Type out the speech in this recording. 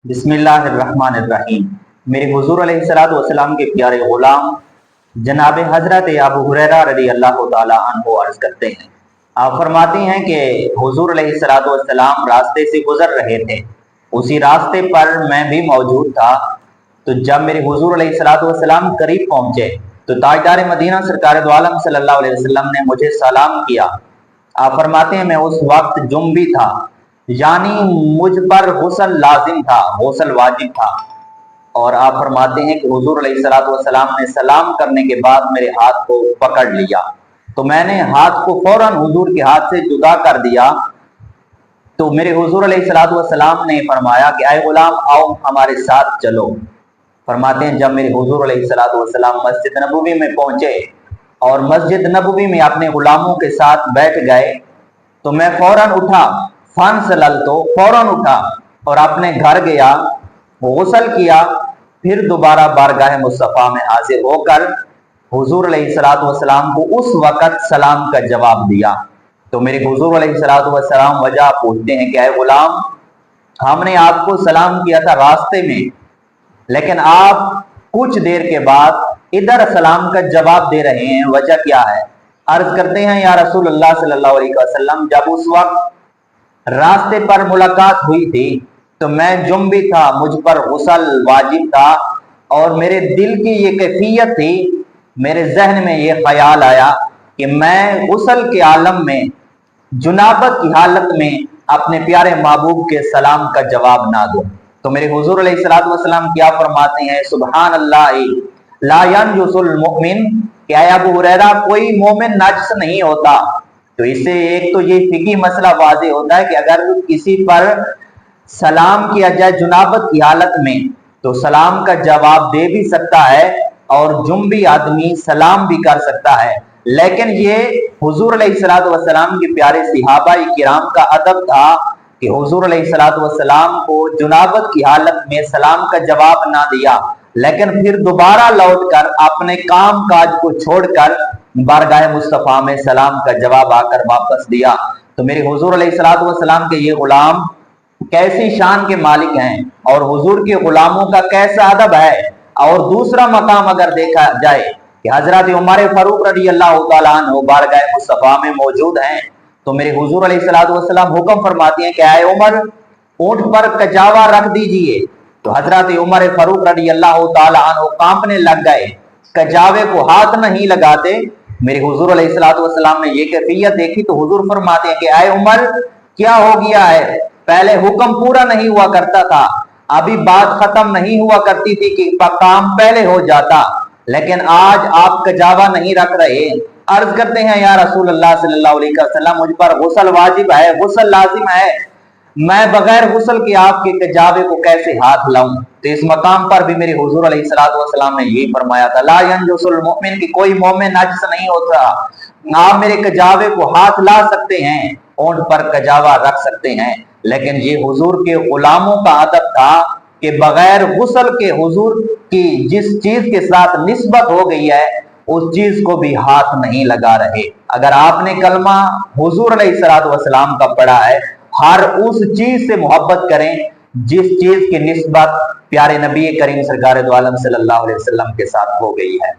बिस्मिल्लाहिर्रहमानिर्रहीम। मेरे हुजूर अलैहिस्सलातु वस्सलाम के प्यारे गुलाम जनाब हजरत अबू हुरैरा रज़ी अल्लाह तआला अन्हु अर्ज करते हैं, आप फरमाते हैं कि हुजूर अलैहिस्सलातु वस्सलाम रास्ते से गुजर रहे थे, उसी रास्ते पर मैं भी मौजूद था। तो जब मेरे हुजूर अलैहिस्सलातु वस्सलाम करीब पहुंचे तो ताजदार मदीना सरकार दो आलम सल्लल्लाहु अलैहि वसल्लम ने मुझे सलाम किया। आप फरमाते हैं मैं उस वक्त जुम्बी था, यानी मुझ पर गुस्ल लाजिम था, गुस्ल वाजिब था। और आप फरमाते हैं कि हुजूर अलैहिस्सलातु वस्सलाम ने सलाम करने के बाद मेरे हाथ को पकड़ लिया, तो मैंने हाथ को फौरन हुजूर के हाथ से जुदा कर दिया। तो मेरे हुजूर अलैहिस्सलातु वस्सलाम ने फरमाया कि आए गुलाम आओ हमारे साथ चलो। फरमाते हैं जब मेरे हुजूर अलैहिस्सलातु वस्सलाम मस्जिद नबवी में पहुंचे और मस्जिद नबवी में अपने गुलामों के साथ बैठ गए तो मैं फौरन उठा, फन सलल तो फौरन उठा और अपने घर गया, गुस्ल किया, फिर दोबारा बारगाह मुस्तफ़ा में हाजिर होकर हुजूर अलैहिस्सलातु वस्सलाम को उस वक़्त सलाम का जवाब दिया। तो मेरे हुजूर अलैहिस्सलातु वस्सलाम वजह पूछते हैं कि ऐ गुलाम, हमने आपको सलाम किया था रास्ते में, लेकिन आप कुछ देर के बाद इधर सलाम का जवाब दे रहे हैं, वजह क्या है? अर्ज करते हैं या रसूलुल्लाह सल्लल्लाहु अलैहि वसल्लम, जब उस वक्त रास्ते पर मुलाकात हुई थी तो मैं जुम्बी था, मुझ पर गुस्ल वाजिब था और मेरे दिल की ये कैफियत थी, मेरे जहन में ये ख्याल आया कि मैं गुस्ल के आलम में, जुनाबत की हालत में अपने प्यारे महबूब के सलाम का जवाब ना दूं। तो मेरे हुजूर अलैहिस्सलातु वस्सलाम क्या फरमाते हैं, सुभान अल्लाह ला यनजुसुल मुमिन, क्या अबू हुरैरा कोई मोमिन नजस नहीं होता। तो इससे एक तो ये फिकी मसला वाज़े होता है कि अगर किसी पर सलाम किया जाए जुनाबत की हालत में तो सलाम का जवाब दे भी सकता है और जुम्बी आदमी सलाम भी कर सकता है। लेकिन ये हुजूर अलैहिस्सलातु वस्सलाम के प्यारे सहाबा किराम का अदब था कि हुजूर अलैहिस्सलातु वस्सलाम को जुनाबत की हालत में सलाम का जवाब ना दिया, लेकिन फिर दोबारा लौटकर अपने काम काज को छोड़कर बारगाह मुस्तफ़ा में सलाम का जवाब आकर वापस दिया। तो मेरे हुजूर अलैहिस्सलातु वस्सलाम के ये गुलाम कैसी शान के मालिक हैं और हुजूर के गुलामों का कैसा अदब है। और दूसरा मकाम अगर देखा जाए कि हजरत उमर फारूक रज़ी अल्लाह तआला अन्हु बारगाह मुस्तफ़ा में मौजूद हैं, तो मेरे हुजूर अलैहिस्सलातु वस्सलाम हुक्म फरमाते हैं कि आए उमर, ऊंट पर कजावा रख दीजिए। तो हजरत उमर फारूक रज़ी अल्लाह तआला अन्हु कांपने लग गए, कजावे को हाथ नहीं लगाते। मेरे हुजूर अलैहिस्सलातु वस्सलाम ने ये कैफियत देखी तो हुजूर फरमाते हैं कि आए उमर, क्या हो गया है? पहले हुक्म पूरा नहीं हुआ करता था, अभी बात खत्म नहीं हुआ करती थी कि काम पहले हो जाता, लेकिन आज आप कजावा नहीं रख रहे। अर्ज करते हैं या रसूल अल्लाह सल्लल्लाहु अलैहि वसल्लम, मुझ पर गुस्ल वाजिब है, गुस्ल लाजिम है, मैं बगैर गुस्ल के आपके कजावे को कैसे हाथ लाऊं? तो इस मकाम पर भी मेरे हुजूर अलैहिस्सलातु वस्सलाम ने यही फरमाया था, ला यनजुसुल मुमिन, की कोई मोमिन नजस नहीं होता। आप मेरे कजावे को हाथ ला सकते हैं, ऊंट पर कजावा रख सकते हैं, लेकिन ये हुजूर के गुलामों का अदब था कि बगैर गुस्ल के हुजूर की जिस चीज के साथ निस्बत हो गई है उस चीज को भी हाथ नहीं लगा रहे। अगर आपने कलमा हुजूर अलैहिस्सलातु वस्सलाम का पढ़ा है, हर उस चीज से मोहब्बत करें जिस चीज की निस्बत प्यारे नबी करीम सरकार दो आलम सल्लल्लाहु अलैहि वसल्लम के साथ हो गई है।